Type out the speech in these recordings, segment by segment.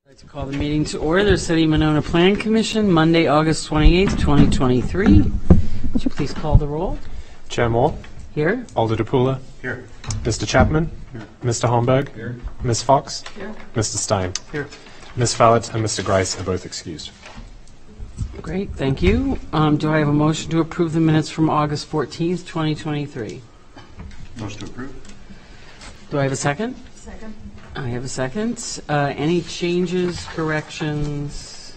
I'd like to call the meeting to order. The City of Monona Plan Commission, Monday, August 28th, 2023. Would you please call the roll? Chair Moore. Here. Alder DePula. Here. Mr. Chapman. Here. Mr. Holmberg. Here. Ms. Fox. Here. Mr. Stein. Here. Ms. Fallett and Mr. Grice are both excused. Great, thank you. Do I have a motion to approve the minutes from August 14th, 2023? Motion to approve. Do I have a second? Second. I have a second. Any changes, corrections,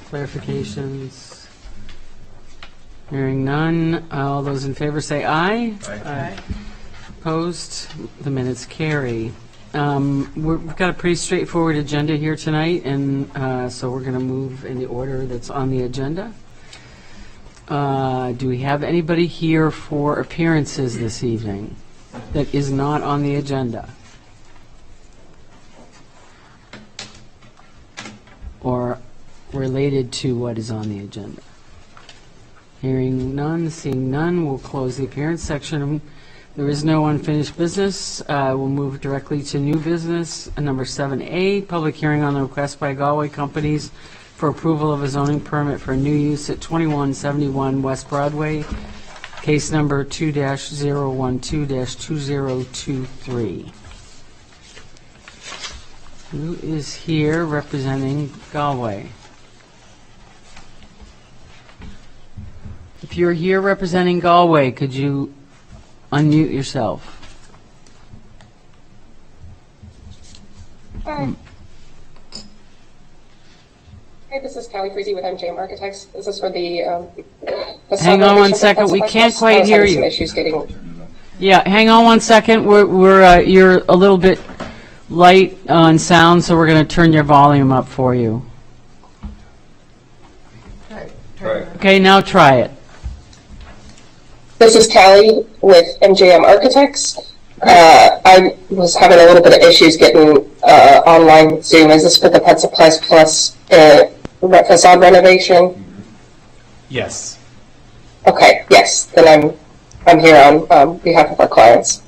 clarifications? Hearing none. All those in favor say aye. Aye. Opposed? The minutes carry. We've got a pretty straightforward agenda here tonight, and so we're going to move in the order that's on the agenda. Do we have anybody here for appearances this evening that is not on the agenda? Or related to what is on the agenda? Hearing none, seeing none, we'll close the appearance section. There is no unfinished business. We'll move directly to new business. Number 7A, public hearing on the request by Galway Companies for approval of a zoning permit for new use at 2171 West Broadway, case number 2-012-2023. Who is here representing Galway? If you're here representing Galway, could you unmute yourself? Hi. Hi, this is Callie Freezy with MJM Architects. This is for the Hang on one second. We can't quite hear you. Some issues getting. Yeah, hang on one second. You're a little bit light on sound, so we're going to turn your volume up for you. Okay, now try it. This is Callie with MJM Architects. I was having a little bit of issues getting online with Zoom. Is this for the Pet Supplies Plus facade renovation? Yes. Okay, yes. Then I'm here on behalf of our clients.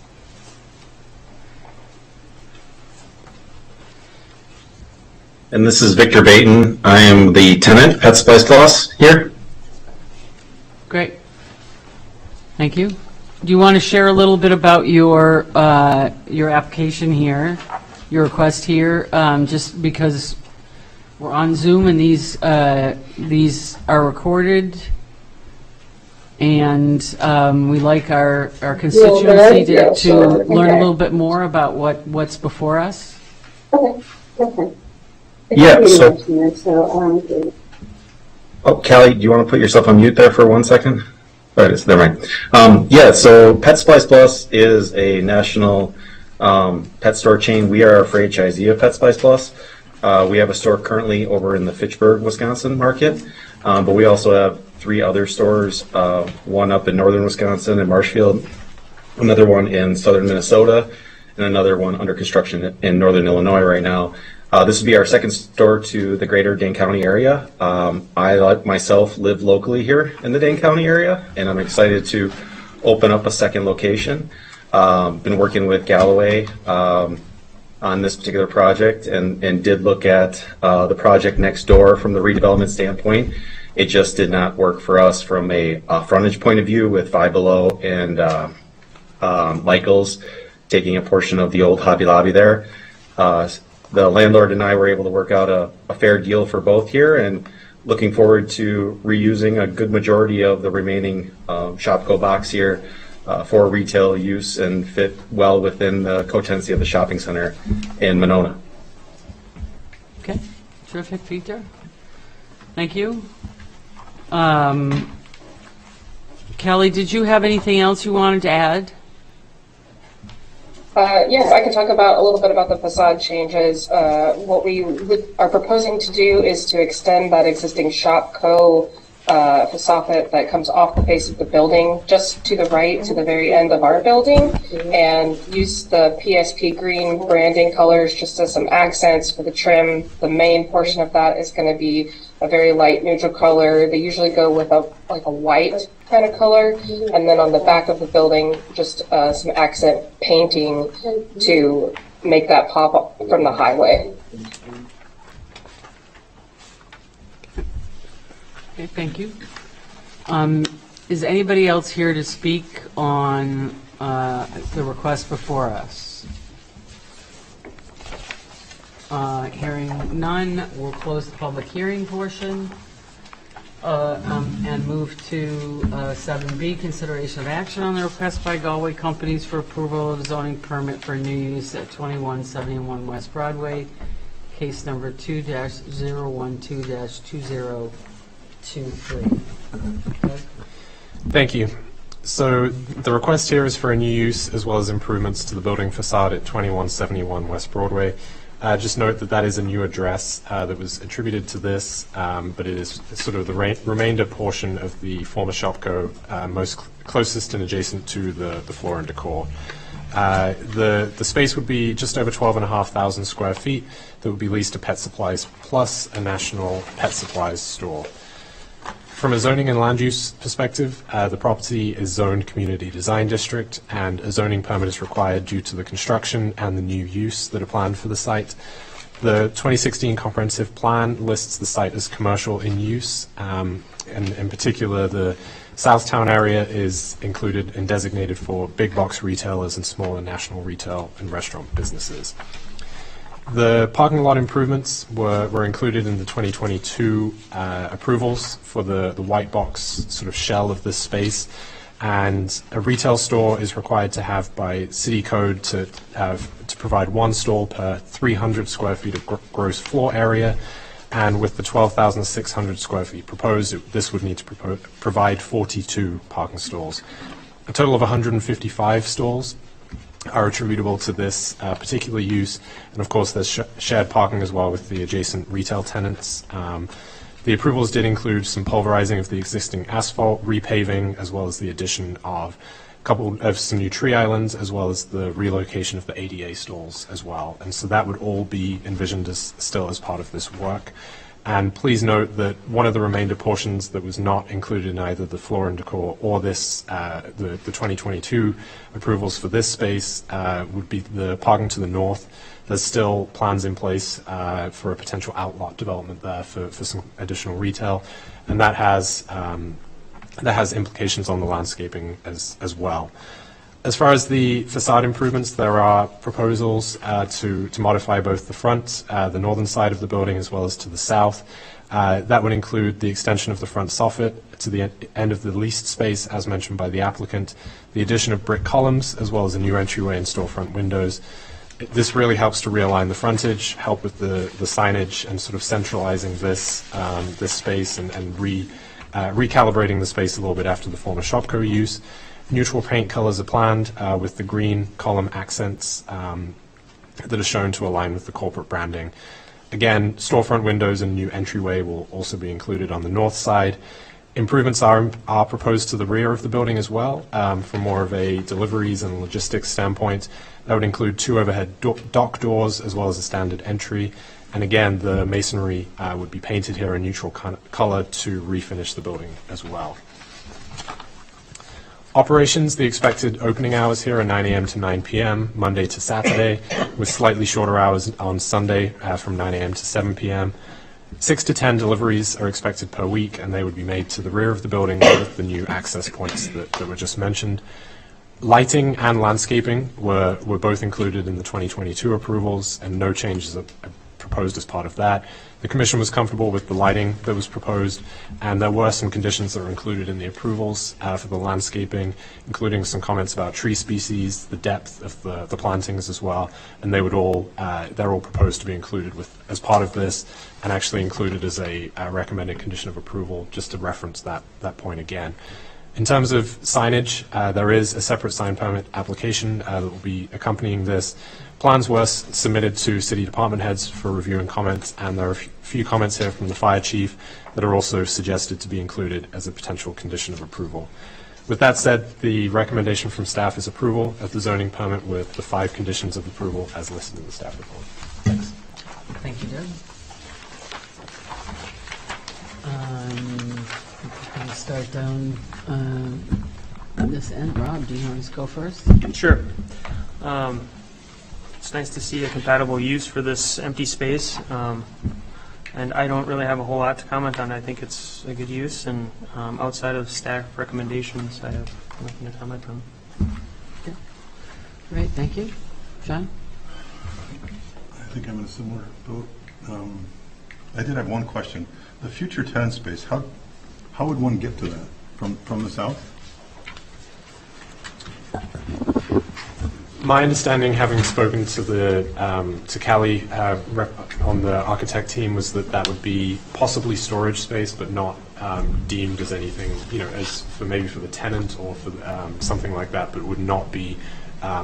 And this is Victor Baton. I am the tenant, Pet Supplies Plus, here. Great. Thank you. Do you want to share a little bit about your application here, your request here, just because we're on Zoom and these are recorded, and we like our constituency to learn a little bit more about what's before us. Okay. Yeah, so, Callie, do you want to put yourself on mute there for 1 second? All right, never mind. Yeah, so Pet Supplies Plus is a national pet store chain. We are a franchisee of Pet Supplies Plus. We have a store currently over in the Fitchburg, Wisconsin market, but we also have 3 other stores, one up in northern Wisconsin in Marshfield, another one in southern Minnesota, and another one under construction in northern Illinois right now. This would be our second store to the greater Dane County area. I, like myself, live locally here in the Dane County area, and I'm excited to open up a second location. Been working with Galloway on this particular project and did look at the project next door from the redevelopment standpoint. It just did not work for us from a frontage point of view with Five Below and Michael's taking a portion of the old Hobby Lobby there. The landlord and I were able to work out a fair deal for both here, and looking forward to reusing a good majority of the remaining Shopko box here for retail use and fit well within the co-tenancy of the shopping center in Monona. Okay, terrific, Victor. Thank you. Kelly, did you have anything else you wanted to add? Yes, I can talk about a little bit about the facade changes. What we are proposing to do is to extend that existing Shopko facade that comes off the face of the building just to the right, to the very end of our building, and use the PSP green branding colors just as some accents for the trim. The main portion of that is going to be a very light neutral color. They usually go with a white kind of color, and then on the back of the building, just some accent painting to make that pop up from the highway. Okay, thank you. Is anybody else here to speak on the request before us? Hearing none, we'll close the public hearing portion and move to 7B, consideration of action on the request by Galway Companies for approval of zoning permit for new use at 2171 West Broadway, case number 2-012-2023. Okay. Thank you. So the request here is for a new use as well as improvements to the building facade at 2171 West Broadway. Just note that that is a new address that was attributed to this, but it is sort of the remainder portion of the former Shopco, closest and adjacent to the Floor and Decor. The space would be just over 12,500 square feet that would be leased to Pet Supplies Plus, a national pet supplies store. From a zoning and land use perspective, the property is zoned Community Design District, and a zoning permit is required due to the construction and the new use that are planned for the site. The 2016 comprehensive plan lists the site as commercial in use, and in particular the Southtown area is included and designated for big box retailers and smaller national retail and restaurant businesses. The parking lot improvements were included in the 2022 approvals for the white box sort of shell of this space, and a retail store is required to have by city code to provide one stall per 300 square feet of gross floor area, and with the 12,600 square feet proposed, this would need to provide 42 parking stalls. A total of 155 stalls are attributable to this particular use, and of course there's shared parking as well with the adjacent retail tenants. The approvals did include some pulverizing of the existing asphalt, repaving, as well as the addition of a couple of some new tree islands, as well as the relocation of the ADA stalls as well. And so that would all be envisioned as still as part of this work. And please note that one of the remainder portions that was not included in either the Floor and Decor or this, the 2022 approvals for this space would be the parking to the north. There's still plans in place for a potential outlot development there for some additional retail, and that has implications on the landscaping as well. As far as the facade improvements, there are proposals to modify both the front, the northern side of the building, as well as to the south. That would include the extension of the front soffit to the end of the leased space, as mentioned by the applicant, the addition of brick columns, as well as a new entryway and storefront windows. This really helps to realign the frontage, help with the signage, and sort of centralizing this space and recalibrating the space a little bit after the former Shopco use. Neutral paint colors are planned with the green column accents that are shown to align with the corporate branding. Again, storefront windows and new entryway will also be included on the north side. Improvements are proposed to the rear of the building as well from more of a deliveries and logistics standpoint. That would include 2 overhead dock doors as well as a standard entry. And again, the masonry would be painted here a neutral color to refinish the building as well. Operations, the expected opening hours here are 9 a.m. to 9 p.m., Monday to Saturday, with slightly shorter hours on Sunday from 9 a.m. to 7 p.m. 6 to 10 deliveries are expected per week, and they would be made to the rear of the building with the new access points that were just mentioned. Lighting and landscaping were both included in the 2022 approvals, and no changes are proposed as part of that. The Commission was comfortable with the lighting that was proposed, and there were some conditions that were included in the approvals for the landscaping, including some comments about tree species, the depth of the plantings as well, and they're all proposed to be included as part of this, and actually included as a recommended condition of approval, just to reference that point again. In terms of signage, there is a separate sign permit application that will be accompanying this. Plans were submitted to city department heads for review and comment, and there are a few comments here from the fire chief that are also suggested to be included as a potential condition of approval. With that said, the recommendation from staff is approval of the zoning permit with the 5 conditions of approval as listed in the staff report. Thanks. Thank you, Doug. I'm going to start down on this end. Rob, do you want to go first? Sure. It's nice to see a compatible use for this empty space. And I don't really have a whole lot to comment on. I think it's a good use, and outside of staff recommendations, I have nothing to comment on. Great, thank you. John? I think I'm in a similar boat. I did have one question. The future tenant space, how would one get to that? From the south? My understanding, having spoken to to Callie on the architect team, was that that would be possibly storage space, but not deemed as anything, as for maybe for the tenant or for something like that, but would not be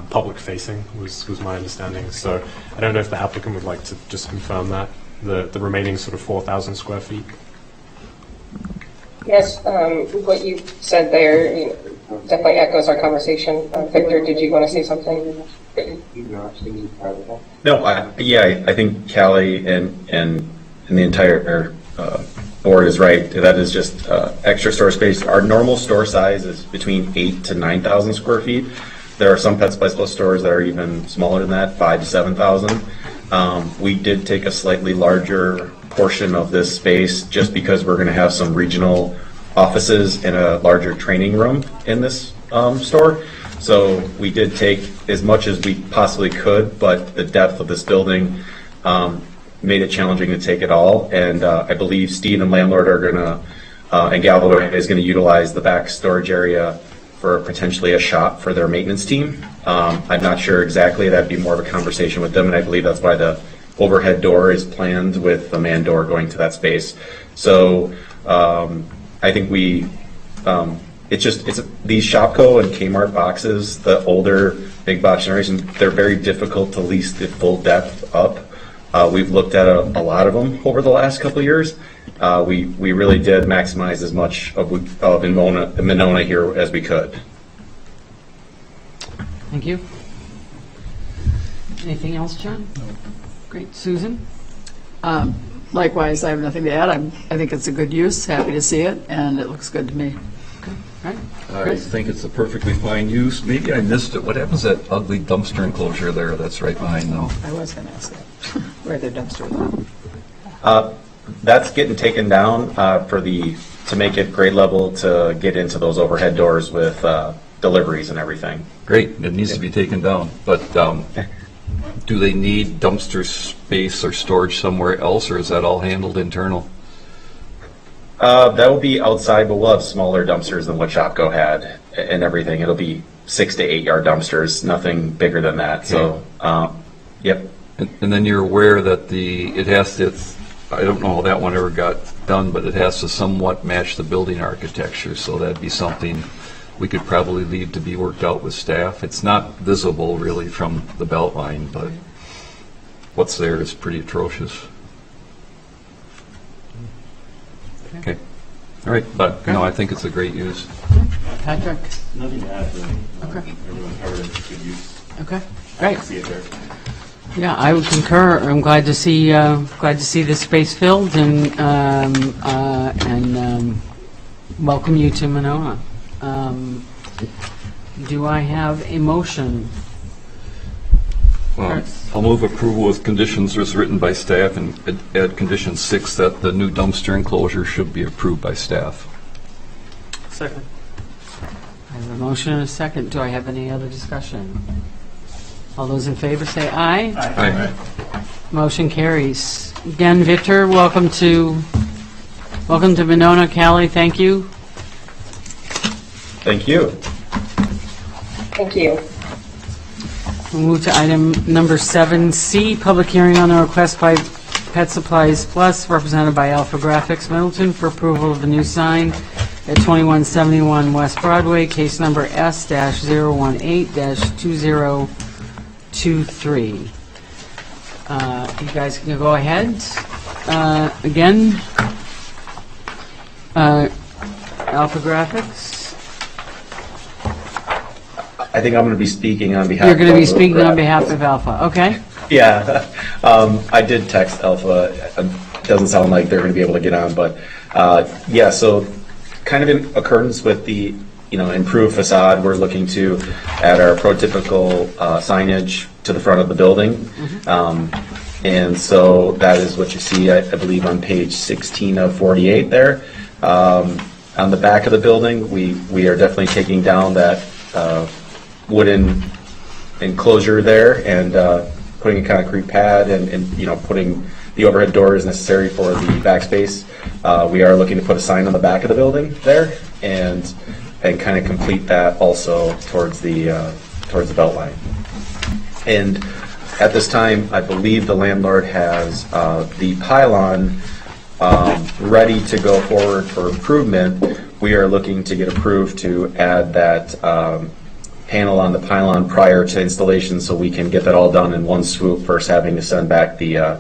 public facing. Was my understanding. So I don't know if the applicant would like to just confirm that the remaining sort of 4,000 square feet. Yes, what you said there definitely echoes our conversation. Victor, did you want to say something? No, I think Callie and the entire board is right. That is just extra store space. Our normal store size is between 8,000 to 9,000 square feet. There are some Pet Supplies Plus stores that are even smaller than that, 5,000 to 7,000. We did take a slightly larger portion of this space just because we're going to have some regional offices and a larger training room in this store. So we did take as much as we possibly could, but the depth of this building made it challenging to take it all. And I believe Steve and landlord are going to, and Galloway is going to utilize the back storage area for potentially a shop for their maintenance team. I'm not sure exactly. That'd be more of a conversation with them, and I believe that's why the overhead door is planned with the man door going to that space. So I think these Shopko and Kmart boxes, the older big box generation, they're very difficult to lease the full depth up. We've looked at a lot of them over the last couple of years. We really did maximize as much of Monona here as we could. Thank you. Anything else, John? No. Great. Susan? Likewise, I have nothing to add. I think it's a good use, happy to see it, and it looks good to me. Right. I think it's a perfectly fine use. Maybe I missed it. What happens to that ugly dumpster enclosure there that's right behind them? I was going to ask that. Where their dumpster is. That's getting taken down to make it grade level to get into those overhead doors with deliveries and everything. Great. It needs to be taken down. But do they need dumpster space or storage somewhere else, or is that all handled internal? That will be outside, but we'll have smaller dumpsters than what Shopko had and everything. It'll be 6 to 8 yard dumpsters, nothing bigger than that. Okay. So, yep. And then you're aware that it has to, I don't know how that one ever got done, but it has to somewhat match the building architecture. So that'd be something we could probably leave to be worked out with staff. It's not visible really from the belt line, but what's there is pretty atrocious. Okay. All right, but no, I think it's a great use. Patrick? Nothing to add, really. Okay. Everyone covered it. Good use. Okay. Great. See it there. Yeah, I would concur. I'm glad to see the space filled and welcome you to Monona. Do I have a motion? I'll move approval with conditions as written by staff and add condition 6 that the new dumpster enclosure should be approved by staff. Second. I have a motion and a second. Do I have any other discussion? All those in favor say aye. Aye. Motion carries. Again, Victor, welcome to Monona. Callie, thank you. Thank you. Thank you. We'll move to item number 7C, public hearing on the request by Pet Supplies Plus, represented by Alpha Graphics Middleton, for approval of a new sign at 2171 West Broadway, case number S-018-2023. You guys can go ahead. Again, Alpha Graphics. I think I'm going to be speaking on behalf. You're going to be speaking on behalf of Alpha. Okay. Yeah, I did text Alpha. It doesn't sound like they're going to be able to get on, but yeah. So, kind of in accordance with the improved facade, we're looking to add our prototypical signage to the front of the building. And so that is what you see, I believe, on page 16 of 48 there. On the back of the building, we are definitely taking down that wooden enclosure there and putting a concrete pad and putting the overhead doors necessary for the backspace. We are looking to put a sign on the back of the building there and kind of complete that also towards the belt line. And at this time, I believe the landlord has the pylon ready to go forward for improvement. We are looking to get approved to add that panel on the pylon prior to installation so we can get that all done in one swoop versus having to send back the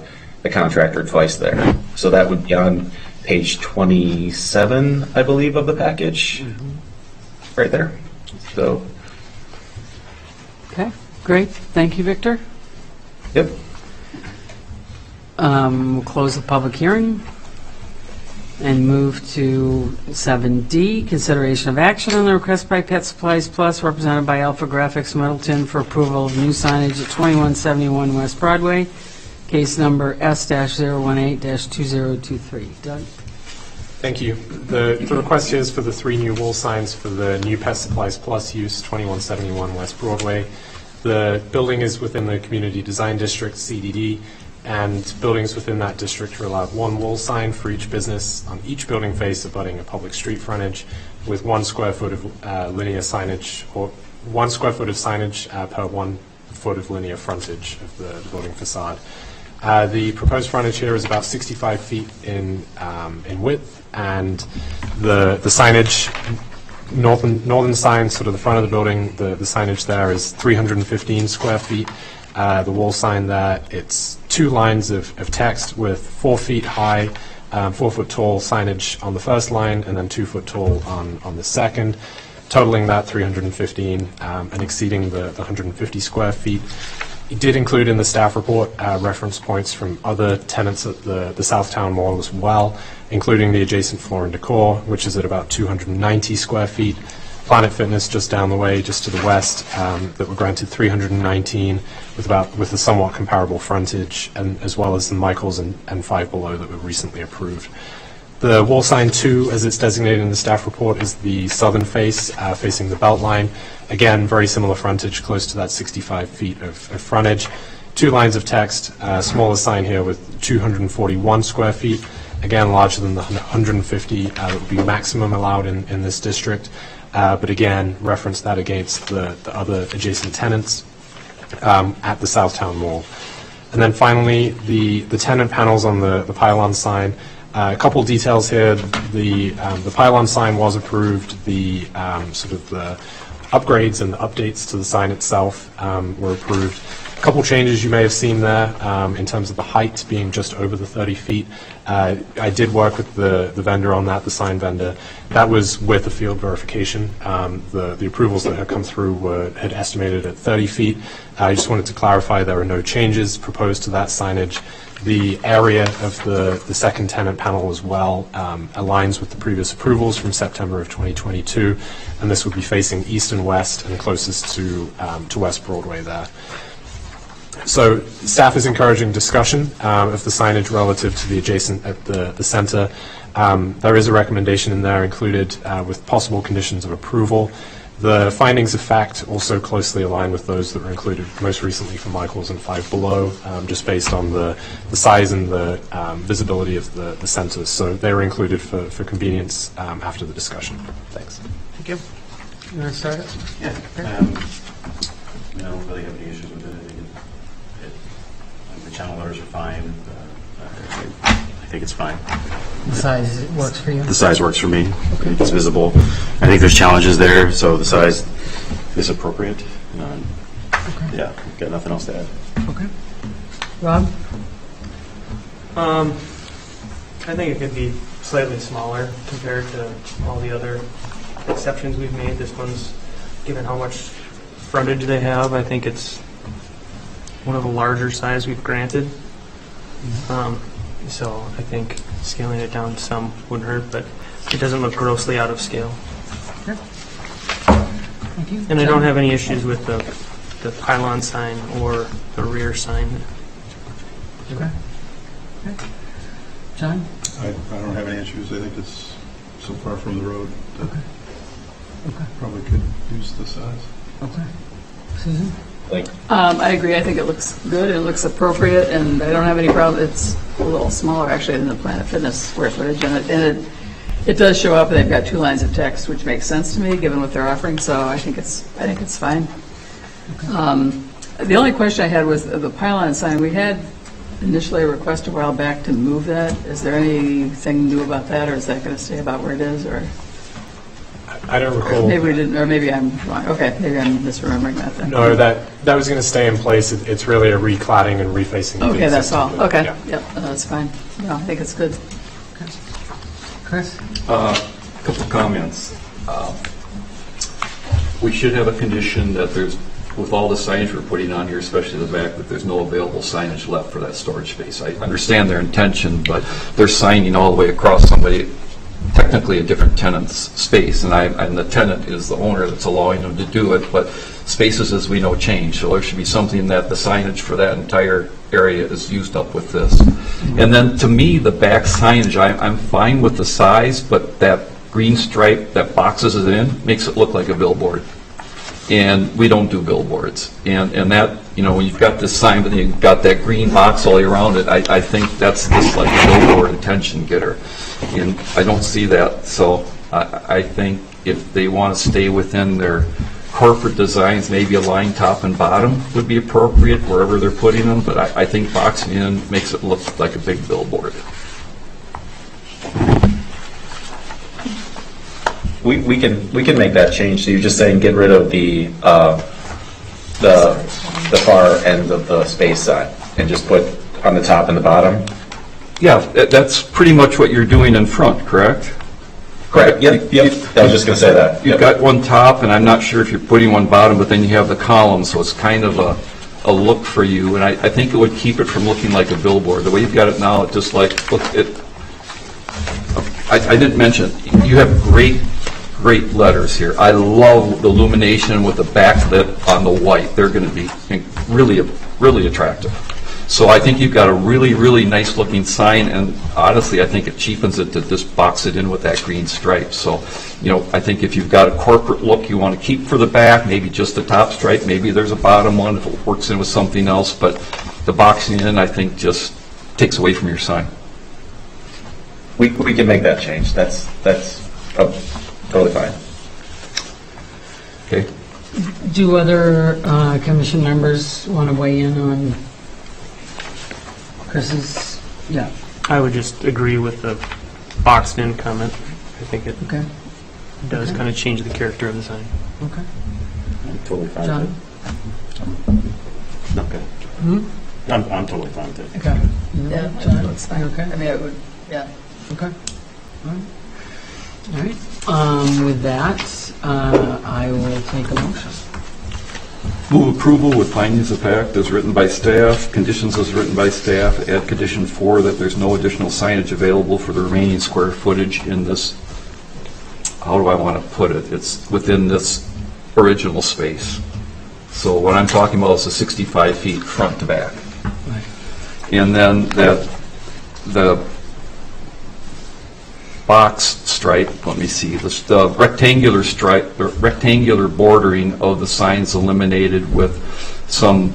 contractor twice there. So that would be on page 27, I believe, of the package. Right there. So, Okay, great. Thank you, Victor. yep. We'll close the public hearing and move to 7D, consideration of action on the request by Pet Supplies Plus, represented by Alpha Graphics Middleton, for approval of new signage at 2171 West Broadway, case number S-018-2023. Doug? Thank you. The request here is for the 3 new wall signs for the new Pet Supplies Plus use, 2171 West Broadway. The building is within the Community Design District, CDD, and buildings within that district are allowed 1 wall sign for each business on each building face abutting a public street frontage, with 1 square foot of linear signage, or 1 square foot of signage per 1 foot of linear frontage of the building facade. The proposed frontage here is about 65 feet in width, and the signage, northern sign, sort of the front of the building, the signage there is 315 square feet. The wall sign there, it's 2 lines of text with 4 feet high, 4 foot tall signage on the first line, and then 2 foot tall on the second, totaling that 315 and exceeding the 150 square feet. It did include in the staff report reference points from other tenants at the Southtown Mall as well, including the adjacent Floor and Decor, which is at about 290 square feet. Planet Fitness just down the way, just to the west, that were granted 319 with a somewhat comparable frontage, and as well as the Michaels and Five Below that were recently approved. The wall sign 2, as it's designated in the staff report, is the southern face, facing the Beltline. Again, very similar frontage, close to that 65 feet of frontage. 2 lines of text, smaller sign here with 241 square feet, again larger than the 150 that would be maximum allowed in this district. But again, reference that against the other adjacent tenants at the Southtown Mall. And then finally, the tenant panels on the pylon sign. A couple details here. The pylon sign was approved. The sort of the upgrades and the updates to the sign itself were approved. A couple changes you may have seen there in terms of the height being just over the 30 feet. I did work with the vendor on that, the sign vendor. That was with a field verification. The approvals that had come through had estimated at 30 feet. I just wanted to clarify there are no changes proposed to that signage. The area of the second tenant panel as well aligns with the previous approvals from September of 2022, and this would be facing east and west and closest to West Broadway there. So staff is encouraging discussion of the signage relative to the adjacent at the center. There is a recommendation in there included with possible conditions of approval. The findings of fact also closely align with those that were included most recently for Michaels and Five Below, just based on the size and the visibility of the centers. So they were included for convenience after the discussion. Thanks. Thank you. You want to start it? Yeah. I don't really have any issues with it. The channel letters are fine. I think it's fine. The size works for you? The size works for me. Okay. It's visible. I think there's challenges there, so the size is appropriate. Okay. Yeah, got nothing else to add. Okay. Rob? I think it could be slightly smaller compared to all the other exceptions we've made. This one's, given how much frontage they have, I think it's one of the larger size we've granted. So I think scaling it down some wouldn't hurt, but it doesn't look grossly out of scale. Thank you. And I don't have any issues with the the pylon sign or the rear sign. Okay. John? I don't have any issues. I think it's so far from the road that probably could use the size. Okay. Susan? I agree. I think it looks good. It looks appropriate, and I don't have any problem. It's a little smaller, actually, than the Planet Fitness square footage, and it does show up, and they've got 2 lines of text, which makes sense to me, given what they're offering, so I think it's fine. The only question I had was the pylon sign. We had initially a request a while back to move that. Is there anything new about that, or is that going to stay about where it is, or? I don't recall. Maybe we didn't, or maybe I'm wrong. Okay, maybe I'm misremembering that then. No, that was going to stay in place. It's really a recladding and refacing. of the Okay, that's existing all. building. Okay, Yeah. yep, that's fine. No, I think it's good. Chris? Couple of comments. We should have a condition that there's, with all the signage we're putting on here, especially the back, that there's no available signage left for that storage space. I understand their intention, but they're signing all the way across somebody, technically a different tenant's space, and the tenant is the owner that's allowing them to do it, but spaces, as we know, change, so there should be something that the signage for that entire area is used up with this. And then, to me, the back signage, I'm fine with the size, but that green stripe that boxes it in makes it look like a billboard. And we don't do billboards. And that, when you've got this sign, but then you've got that green box all the way around it, I think that's just like a billboard attention getter. And I don't see that. So I think if they want to stay within their corporate designs, maybe a line top and bottom would be appropriate wherever they're putting them. But I think boxing in makes it look like a big billboard. We can make that change. So you're just saying get rid of the far end of the space sign and just put on the top and the bottom? Yeah, that's pretty much what you're doing in front, correct? Correct, yep. I was just going to say that. You've got one top, and I'm not sure if you're putting one bottom, but then you have the column, so it's kind of a look for you, and I think it would keep it from looking like a billboard. The way you've got it now, it just like, look, I didn't mention, you have great letters here. I love the illumination with the backlit on the white. They're going to be really attractive. So I think you've got a really nice looking sign, and honestly, I think it cheapens it to just box it in with that green stripe. So, I think if you've got a corporate look you want to keep for the back, maybe just the top stripe, maybe there's a bottom one if it works in with something else, but the boxing in, I think, just takes away from your sign. We can make that change. That's totally fine. Okay? Do other commission members want to weigh in on Chris's? Yeah. I would just agree with the boxed in comment. I think it Okay. does kind of change the character of the sign. Okay. I'm totally fine John? with it. Okay. I'm totally fine with it. Okay. Yeah, John? that's fine. Okay. I mean, it would, yeah. Okay. All right. With that, I will take a motion. Move approval with findings of fact as written by staff, conditions as written by staff, add condition 4 that there's no additional signage available for the remaining square footage in this, how do I want to put it? It's within this original space. So what I'm talking about is the 65 feet front to back. And then the box stripe, let me see, the rectangular stripe, the rectangular bordering of the signs eliminated with some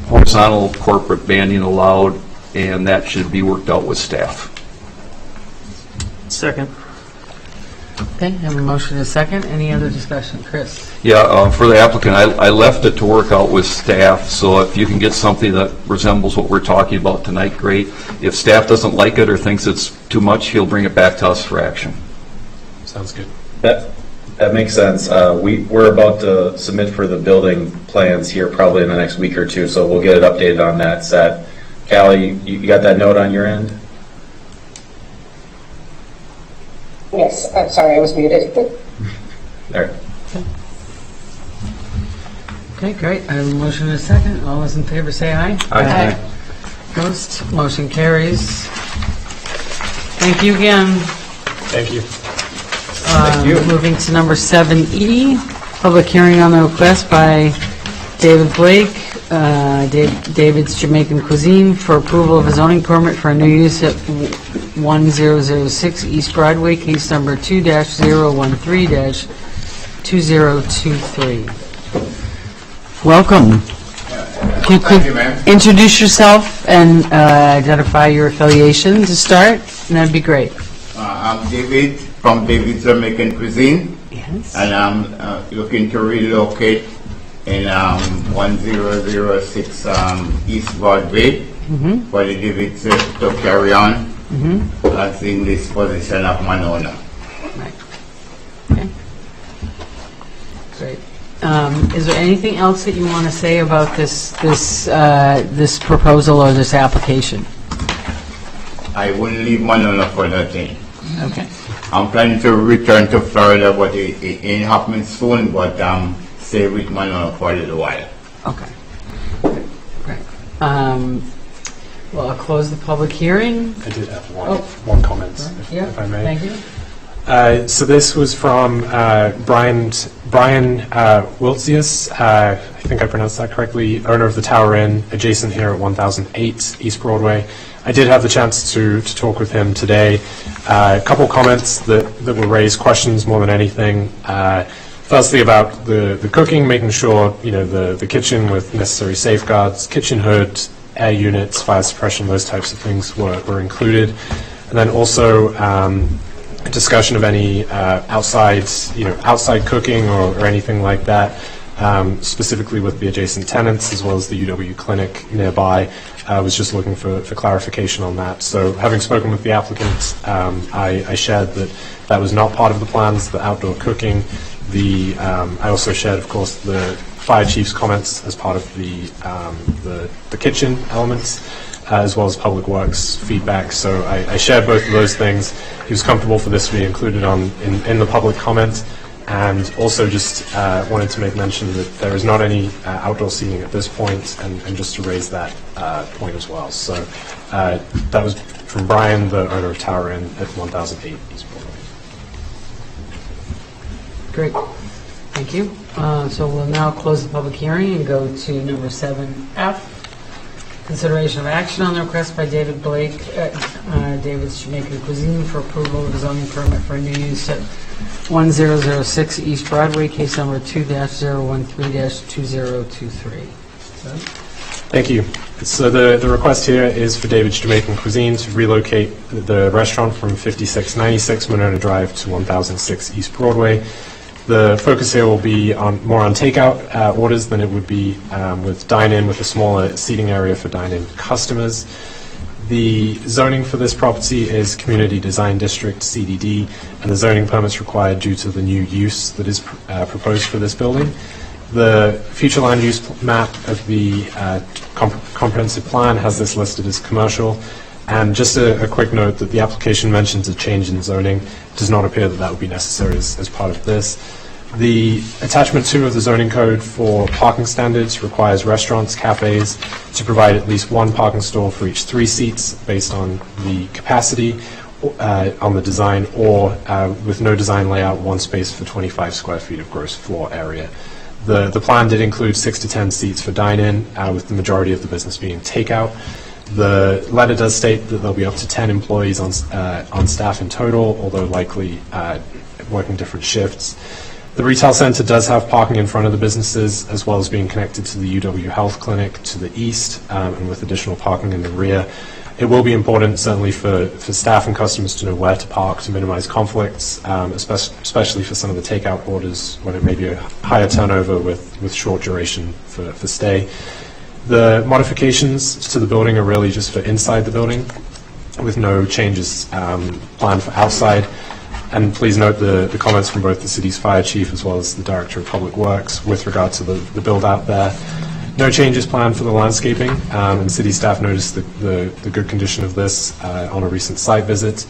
horizontal corporate banding allowed, and that should be worked out with staff. Second. Okay, I have a motion and a second. Any other discussion? Chris? Yeah, for the applicant, I left it to work out with staff, so if you can get something that resembles what we're talking about tonight, great. If staff doesn't like it or thinks it's too much, he'll bring it back to us for action. Sounds good. That makes sense. We're about to submit for the building plans here probably in the next week or two, so we'll get it updated on that set. Callie, you got that note on your end? Yes, I'm sorry, I was muted. There. Okay, great. I have a motion and a second. All those in favor say aye. Aye. Opposed? Motion carries. Thank you again. Thank you. Thank you. Moving to number 7E, public hearing on the request by David Blake, David's Jamaican Cuisine, for approval of a zoning permit for a new use at 1006 East Broadway, case number 2-013-2023. Welcome. If you could introduce yourself and identify your affiliation to start, and that'd be great. I'm David from David's Jamaican Cuisine, Yes. and I'm looking to relocate in 1006 East Broadway for the David's to carry on as in this position of Manona. Right. Okay. Great. Is there anything else that you want to say about this proposal or this application? I wouldn't leave Manona for nothing. Okay. I'm planning to return to Florida, but it ain't happening soon, but stay with Manona for a little while. Okay. Great. Well, I'll close the public hearing. I did have one comment, if I may. Thank you. So this was from Brian Wiltzius, I think I pronounced that correctly, owner of the Tower Inn, adjacent here at 1008 East Broadway. I did have the chance to talk with him today. A couple comments that were raised, questions more than anything. Firstly, about the cooking, making sure the kitchen with necessary safeguards, kitchen hood, air units, fire suppression, those types of things were included. And then also a discussion of any outside cooking or anything like that, specifically with the adjacent tenants as well as the UW clinic nearby. I was just looking for clarification on that. So having spoken with the applicant, I shared that was not part of the plans, the outdoor cooking. I also shared, of course, the fire chief's comments as part of the kitchen elements, as well as Public Works feedback. So I shared both of those things. He was comfortable for this to be included in the public comment, and also just wanted to make mention that there is not any outdoor seating at this point, and just to raise that point as well. So that was from Brian, the owner of Tower Inn at 1008 East Broadway. Great. Thank you. So we'll now close the public hearing and go to number 7F. Consideration of action on the request by David Blake, David's Jamaican Cuisine, for approval of a zoning permit for a new use at 1006 East Broadway, case number 2-013-2023. Thank you. So the request here is for David's Jamaican Cuisine to relocate the restaurant from 5696 Monona Drive to 1006 East Broadway. The focus here will be more on takeout orders than it would be with dine-in, with a smaller seating area for dine-in customers. The zoning for this property is Community Design District, CDD, and the zoning permits required due to the new use that is proposed for this building. The future land use map of the comprehensive plan has this listed as commercial. And just a quick note that the application mentions a change in zoning. It does not appear that would be necessary as part of this. The attachment 2 of the zoning code for parking standards requires restaurants, cafes to provide at least one parking stall for each 3 seats based on the capacity on the design, or with no design layout, 1 space for 25 square feet of gross floor area. The plan did include 6 to 10 seats for dine-in, with the majority of the business being takeout. The letter does state that there'll be up to 10 employees on staff in total, although likely working different shifts. The retail center does have parking in front of the businesses, as well as being connected to the UW Health Clinic to the east, and with additional parking in the rear. It will be important, certainly for staff and customers, to know where to park to minimize conflicts, especially for some of the takeout orders when it may be a higher turnover with short duration for stay. The modifications to the building are really just for inside the building, with no changes planned for outside. And please note the comments from both the city's fire chief as well as the director of public works with regard to the build out there. No changes planned for the landscaping, and city staff noticed the good condition of this on a recent site visit.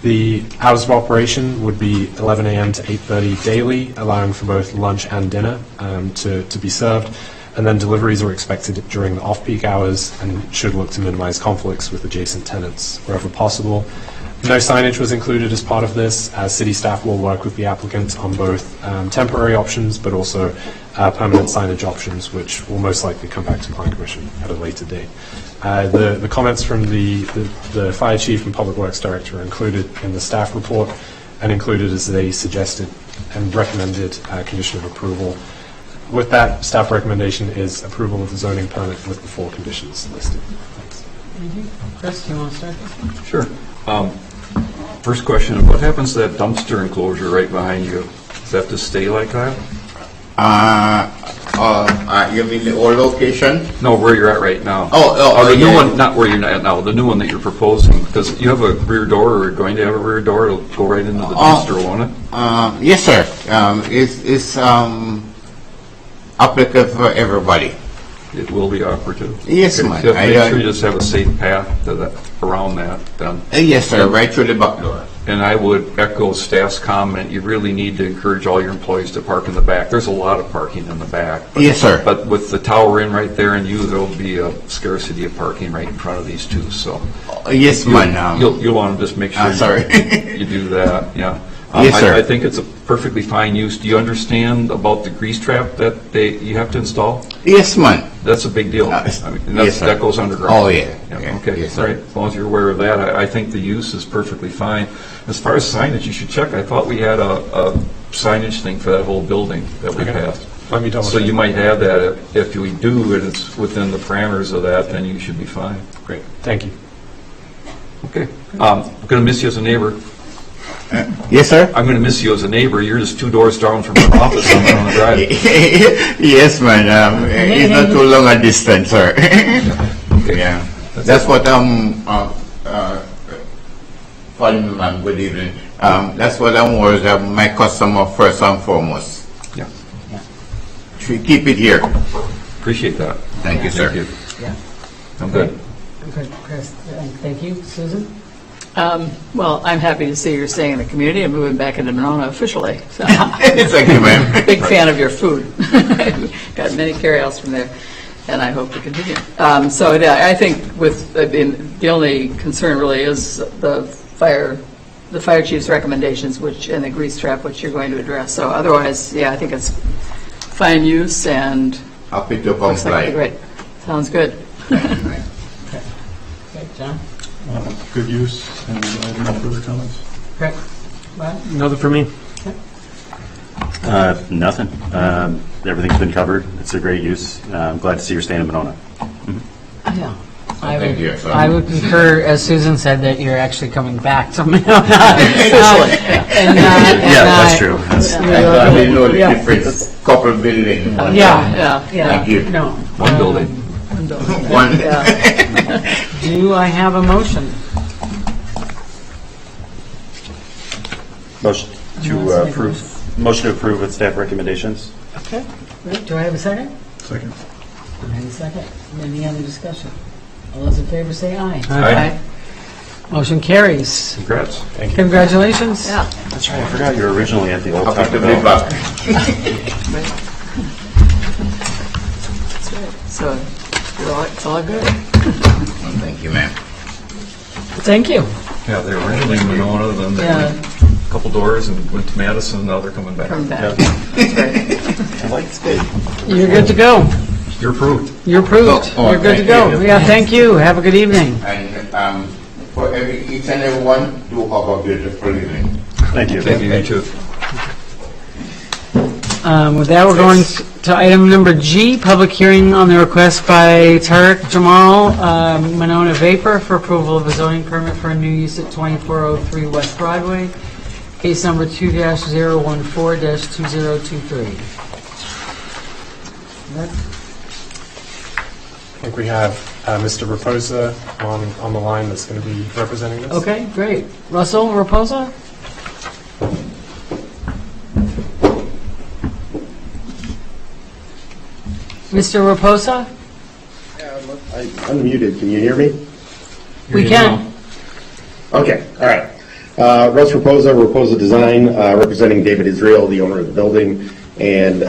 The hours of operation would be 11 a.m. to 8:30 daily, allowing for both lunch and dinner to be served. And then deliveries are expected during the off-peak hours and should look to minimize conflicts with adjacent tenants wherever possible. No signage was included as part of this. City staff will work with the applicant on both temporary options, but also permanent signage options, which will most likely come back to Plan Commission at a later date. The comments from the Fire Chief and Public Works Director are included in the staff report and included as a suggested and recommended condition of approval. With that, staff recommendation is approval of the zoning permit with the 4 conditions listed. Thanks. Chris, do you want to start? Sure. First question, what happens to that dumpster enclosure right behind you? Does that have to stay like that? You mean the old location? No, where you're at right now. Oh, the new yeah. one, not where you're at now, the new one that you're proposing, because you have a rear door, or you're going to have a rear door, it'll go right into the dumpster, won't it? Yes, sir. It's applicable for everybody. It will be operative. Yes, Okay, ma'am. so make sure you just have a safe path to that, around that, then. Yes, sir, right through the back door. And I would echo staff's comment, you really need to encourage all your employees to park in the back. There's a lot of parking in the back. Yes, sir. But with the tower in right there and you, there'll be a scarcity of parking right in front of these two, so. Yes, ma'am. You'll want to just make sure sorry. you do that, yeah. Yes, sir. I think it's a perfectly fine use. Do you understand about the grease trap that you have to install? Yes, ma'am. That's a big deal. I mean, and yes, sir. that goes underground. Oh, yeah. Yeah. Okay, Yes, all sir. right. As long as you're aware of that, I think the use is perfectly fine. As far as signage, you should check. I thought we had a signage thing for that whole building that we Okay. passed. Let me double So check. you might have that. If we do, and it's within the parameters of that, then you should be fine. Great, thank you. Okay. I'm going to miss you as a neighbor. Yes, sir. I'm going to miss you as a neighbor. You're just 2 doors down from our office on the drive. Yes, man. It's not too long a distance, sir. Yeah. That's what pardon me, ma'am. Good evening. That's what I'm worried about. My customer first and foremost. Yeah. Should we keep it here? Appreciate that. Thank you, sir. Thank you. Yeah. I'm good. Okay, Chris, thank you. Susan? Well, I'm happy to see you're staying in the community and moving back into Monona officially. So, Thank you, ma'am. big fan of your food. Got many carryouts from there, and I hope to continue. So, yeah, I think the only concern really is the fire chief's recommendations, and the grease trap, which you're going to address. So, otherwise, yeah, I think it's fine use and Happy to looks like it'll be comply. great. Sounds good. Okay, John? Good use, and I have no further comments. Okay. Bob? Nothing for me. Nothing. Everything's been covered. It's a great use. I'm glad to see you're staying in Monona. Yeah. Thank you, sir. I would concur, as Susan said, that you're actually coming back to Monona. Yeah, that's true. I didn't know the Yeah. difference. Couple building. Yeah. Thank you. No. One building. One. Do I have a motion? Motion to approve with staff recommendations. Okay. Great. Do I have a second? Second. I have a second. Any other discussion? All those in favor say aye. Aye. Motion carries. Congrats. Thank you. Congratulations. Yeah. That's right. I forgot you were originally at the old Happy Taco to be Bell. back. That's right. So it's all good. Thank you, ma'am. Thank you. Yeah, they were originally in Monona, then they Yeah. went a couple doors and went to Madison, now they're coming back. Coming back. That's right. I like it. You're good to go. You're approved. You're approved. Oh, You're good to thank go. you. Yeah, thank you. Have a good evening. And for each and every one, do have a beautiful evening. Thank you. Thank you, you too. With that, we're going to item number G, public hearing on the request by Tarek Jamal, Monona Vapor, for approval of a zoning permit for a new use at 2403 West Broadway, case number 2-014-2023. I think we have Mr. Raposa on the line that's going to be representing this. Okay, great. Russell Raposa? Mr. Raposa? I'm unmuted. Can you hear me? We can. Okay, all right. Russ Raposa Design, representing David Israel, the owner of the building, and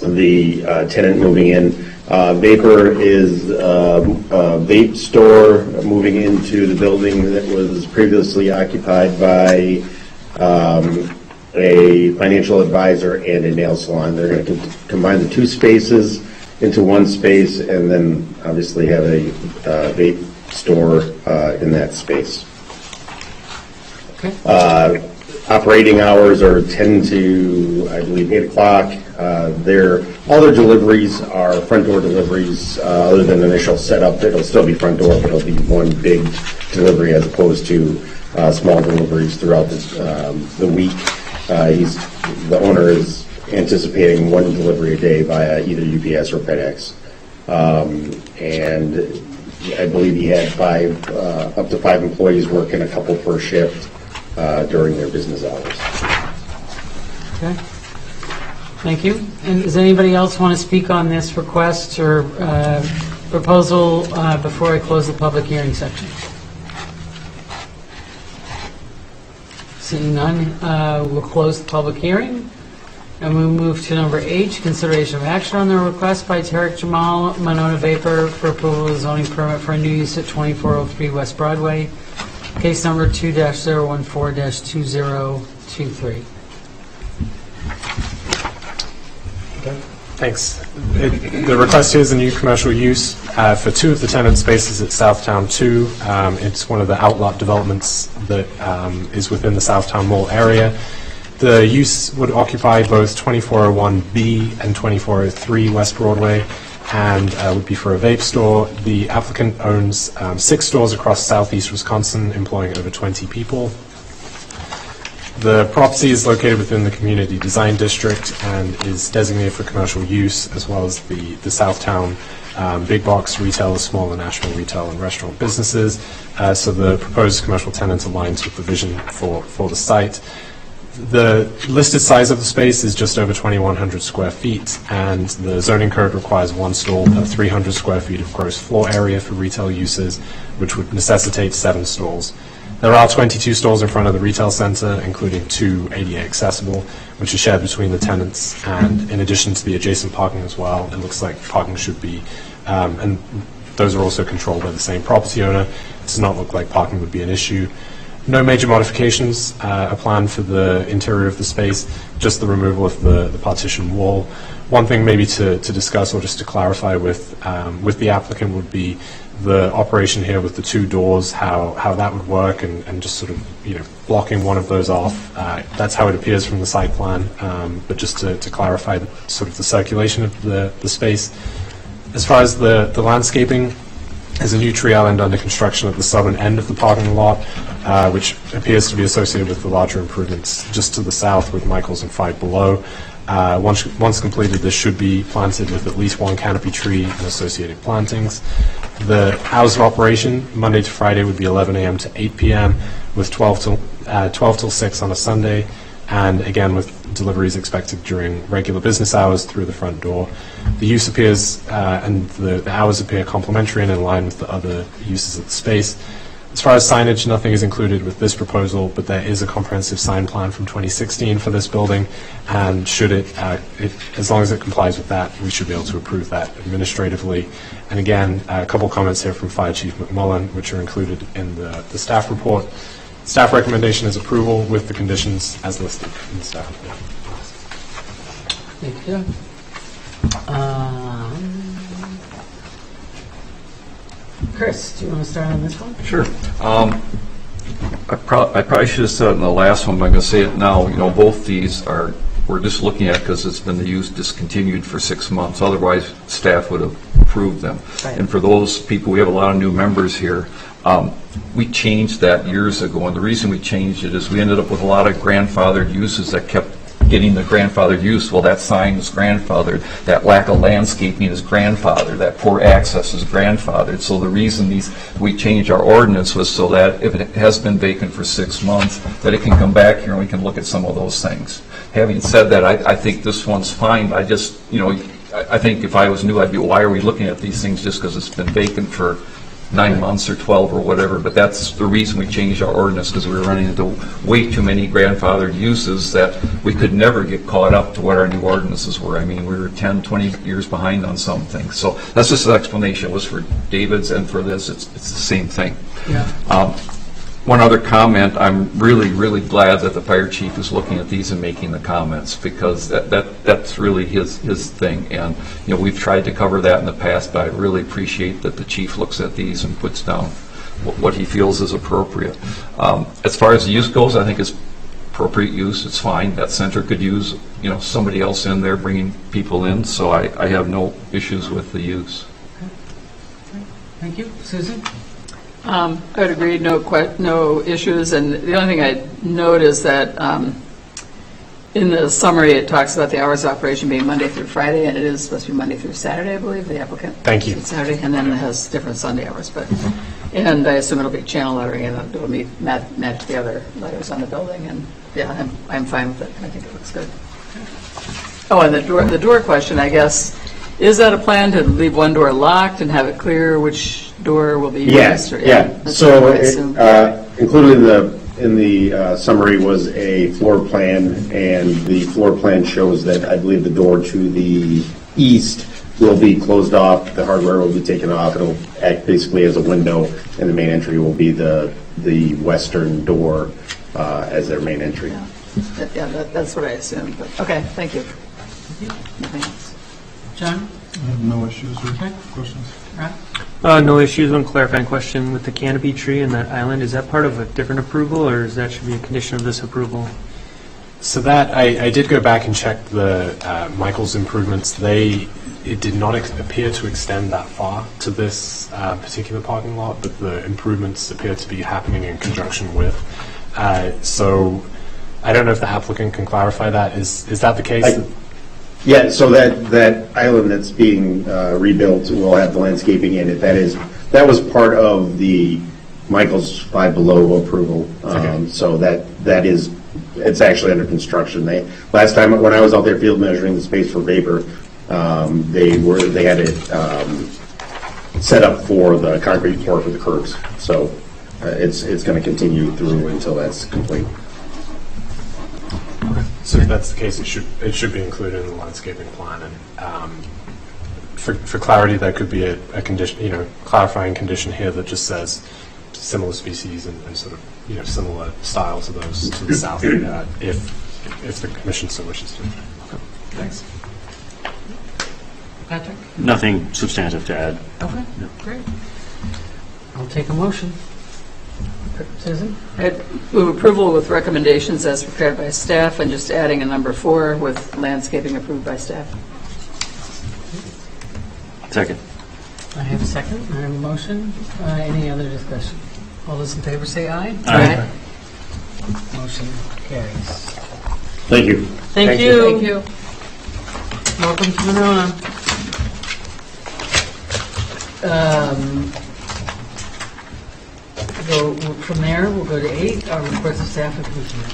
the tenant moving in. Vapor is a vape store moving into the building that was previously occupied by a financial advisor, and a nail salon. They're going to combine the two spaces into one space, and then obviously have a vape store in that space. Okay. Operating hours are 10 to, I believe, 8 o'clock. All their deliveries are front door deliveries, other than the initial setup. It'll still be front door, but it'll be one big delivery as opposed to small deliveries throughout the week. The owner is anticipating one delivery a day via either UPS or FedEx. And I believe he had up to 5 employees working, a couple per shift during their business hours. Okay. Thank you. And does anybody else want to speak on this request or proposal before I close the public hearing section? Seeing none, we'll close the public hearing. And we'll move to number H, consideration of action on the request by Tarek Jamal, Monona Vapor, for approval of zoning permit for a new use at 2403 West Broadway. Case number 2-014-2023. Thanks. The request here is a new commercial use for 2 of the tenant spaces at Southtown 2. It's one of the outlot developments that is within the Southtown Mall area. The use would occupy both 2401B and 2403 West Broadway, and would be for a vape store. The applicant owns 6 stores across southeast Wisconsin, employing over 20 people. The property is located within the Community Design District and is designated for commercial use, as well as the Southtown big box retail, small and national retail and restaurant businesses. So the proposed commercial tenant aligns with the vision for the site. The listed size of the space is just over 2,100 square feet, and the zoning code requires 1 stall per 300 square feet of gross floor area for retail uses, which would necessitate 7 stalls. There are 22 stalls in front of the retail center, including 2 ADA accessible, which are shared between the tenants, and in addition to the adjacent parking as well. It looks like parking should be, and those are also controlled by the same property owner. It does not look like parking would be an issue. No major modifications are planned for the interior of the space, just the removal of the partition wall. One thing maybe to discuss or just to clarify with the applicant would be the operation here with the 2 doors, how that would work, and just sort of blocking one of those off. That's how it appears from the site plan, but just to clarify sort of the circulation of the space. As far as the landscaping, there's a new tree island under construction at the southern end of the parking lot, which appears to be associated with the larger improvements just to the south with Michael's and Five Below. Once completed, this should be planted with at least 1 canopy tree and associated plantings. The hours of operation, Monday to Friday, would be 11 a.m. to 8 p.m. with 12 till 6 on a Sunday, and again with deliveries expected during regular business hours through the front door. The use appears, and the hours appear complementary and in line with the other uses of the space. As far as signage, nothing is included with this proposal, but there is a comprehensive sign plan from 2016 for this building, and should as long as it complies with that, we should be able to approve that administratively. And again, a couple comments here from Fire Chief McMullen, which are included in the staff report. Staff recommendation is approval with the conditions as listed in the staff report. Thank you. Chris, do you want to start on this one? Sure. I probably should have said it in the last one, but I'm going to say it now. Both these we're just looking at because it's been the use discontinued for 6 months. Otherwise, staff would have approved them. Right. And for those people, we have a lot of new members here. We changed that years ago, and the reason we changed it is we ended up with a lot of grandfathered uses that kept getting the grandfathered use. Well, that sign is grandfathered, that lack of landscaping is grandfathered, that poor access is grandfathered. So the reason we changed our ordinance was so that if it has been vacant for 6 months, that it can come back here and we can look at some of those things. Having said that, I think this one's fine. I just, I think if I was new, I'd be, why are we looking at these things just because it's been vacant for 9 months or 12 or whatever? But that's the reason we changed our ordinance, because we were running into way too many grandfathered uses that we could never get caught up to what our new ordinances were. I mean, we were 10, 20 years behind on some things. So that's just an explanation. It was for David's and for this. It's the same thing. Yeah. one other comment, I'm really, really glad that the fire chief is looking at these and making the comments, because that's really his thing. And, we've tried to cover that in the past, but I really appreciate that the chief looks at these and puts down what he feels is appropriate. As far as the use goes, I think it's appropriate use. It's fine. That center could use, somebody else in there bringing people in, so I have no issues with the use. Thank you. Susan? I would agree, no issues, and the only thing I'd note is that in the summary, it talks about the hours of operation being Monday through Friday, and it is supposed to be Monday through Saturday, I believe, the applicant. Thank you. Said Saturday, and then it has different Sunday hours, and I assume it'll be channel lettering, and it'll match the other letters on the building, and yeah, I'm fine with it. I think it looks good. Oh, and the door question, I guess, is that a plan to leave one door locked and have it clear which door will be used? Yes, or- yeah. that's So what I assume. included in the summary was a floor plan, and the floor plan shows that I believe the door to the east will be closed off, the hardware will be taken off, it'll act basically as a window, and the main entry will be the western door as their main entry. Yeah, that's what I assumed, but, okay, thank you. Nothing else. John? I have no issues or questions. Rob? No issues. One clarifying question with the canopy tree and that island. Is that part of a different approval, or is that should be a condition of this approval? So that, I did go back and check the Michael's improvements. It did not appear to extend that far to this particular parking lot, but the improvements appear to be happening in conjunction with. So I don't know if the applicant can clarify that. Is that the case? Yeah, so that island that's being rebuilt will have the landscaping in it. That was part of the Michael's Five Below approval. Okay. So it's actually under construction. Last time when I was out there field measuring the space for vapor, they had it set up for the concrete floor for the curbs. So it's going to continue through until that's complete. So if that's the case, it should be included in the landscaping plan. And for clarity, there could be a condition, clarifying condition here that just says similar species and sort of, similar style to those to the south, if the commission so wishes to. Okay. Thanks. Patrick? Nothing substantive to add. Okay, great. I'll take a motion. Susan? I'd move approval with recommendations as prepared by staff, and just adding a number 4 with landscaping approved by staff. Second. I have a second. I have a motion. Any other discussion? All those in favor say aye. Aye. Motion carries. Thank you. Thank you. Thank you. Welcome to Monona. From there, we'll go to 8, our reports of staff and commissioners.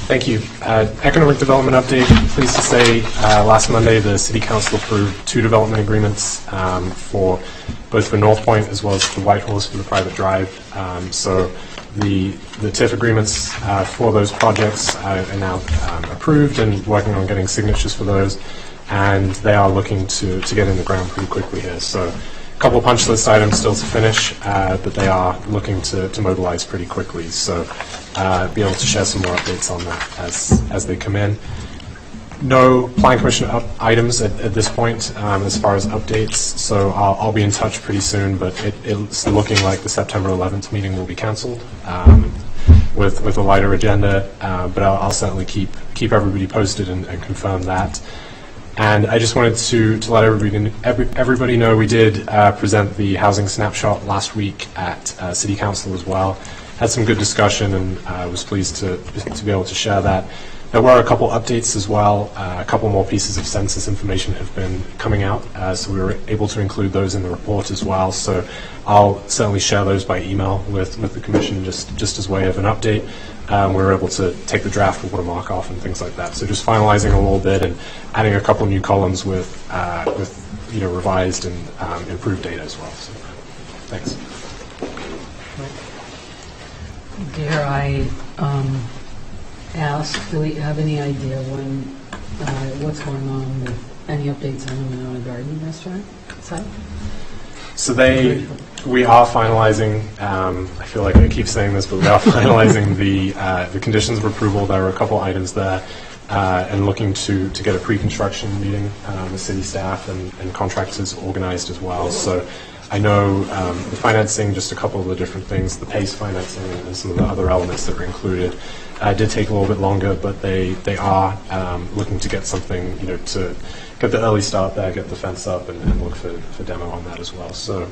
Thank you. Economic development update. Pleased to say last Monday the City Council approved 2 development agreements for both for North Point as well as for Whitehorse for the private drive. So the TIF agreements for those projects are now approved and working on getting signatures for those, and they are looking to get in the ground pretty quickly here. So a couple of punch list items still to finish, but they are looking to mobilize pretty quickly. So be able to share some more updates on that as they come in. No Plan Commission items at this point as far as updates, so I'll be in touch pretty soon, but it's looking like the September 11th meeting will be canceled with a lighter agenda, but I'll certainly keep everybody posted and confirm that. And I just wanted to let everybody know we did present the housing snapshot last week at City Council as well. Had some good discussion, and I was pleased to be able to share that. There were a couple updates as well. A couple more pieces of census information have been coming out, so we were able to include those in the report as well. So I'll certainly share those by email with the Commission just as way of an update. We were able to take the draft watermark off and things like that. So just finalizing a little bit and adding a couple new columns with revised and improved data as well. So thanks. Dare I ask, do we have any idea what's going on with any updates on the Monona Garden restaurant site? So we are finalizing, I feel like I keep saying this, but we are finalizing the conditions of approval. There are a couple items there, and looking to get a pre-construction meeting with city staff and contractors organized as well. So I know the financing, just a couple of the different things, the PACE financing and some of the other elements that were included, did take a little bit longer, but they are looking to get something, to get the early start there, get the fence up, and look for demo on that as well. So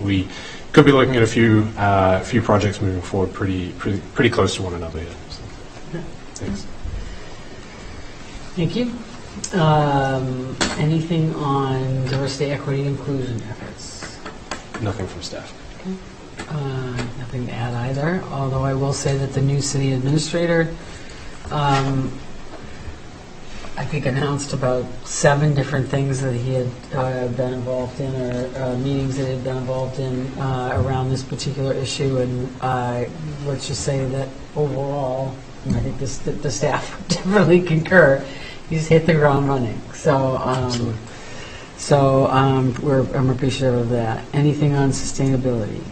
we could be looking at a few projects moving forward pretty close to one another here. So, thanks. Thank you. Anything on diversity, equity, inclusion efforts? Nothing from staff. Nothing to add either, although I will say that the new city administrator, I think, announced about 7 different things that he had been involved in, or meetings that he had been involved in around this particular issue, and let's just say that overall, and I think the staff definitely concur, he's hit the ground running. So, I'm appreciative of that. Anything on sustainability?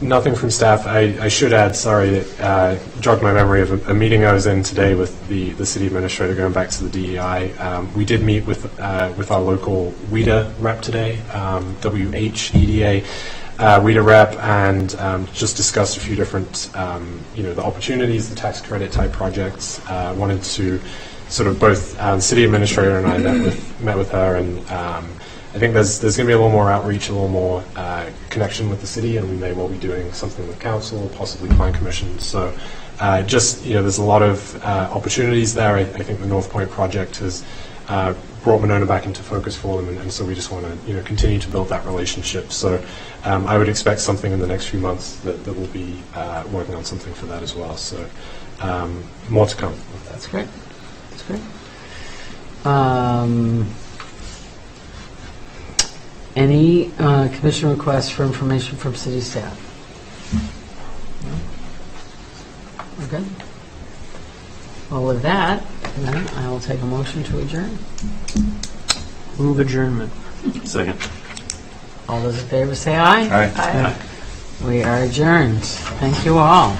Nothing from staff. I should add, sorry, it jogged my memory of a meeting I was in today with the city administrator, going back to the DEI. We did meet with our local WEDA rep today, WHEDA WEDA rep, and just discussed a few different, the opportunities, the tax credit type projects. Wanted to sort of both the city administrator and I met with her, and I think there's going to be a little more outreach, a little more connection with the city, and we may well be doing something with council, possibly plan commission. So there's a lot of opportunities there. I think the North Point project has brought Monona back into focus for them, and so we just want to continue to build that relationship. So I would expect something in the next few months that we'll be working on something for that as well. So more to come. That's great. That's great. Any commission requests for information from city staff? No? Okay. Well, with that, then I will take a motion to adjourn. Move adjournment. Second. All those in favor say aye. Aye. We are adjourned. Thank you all.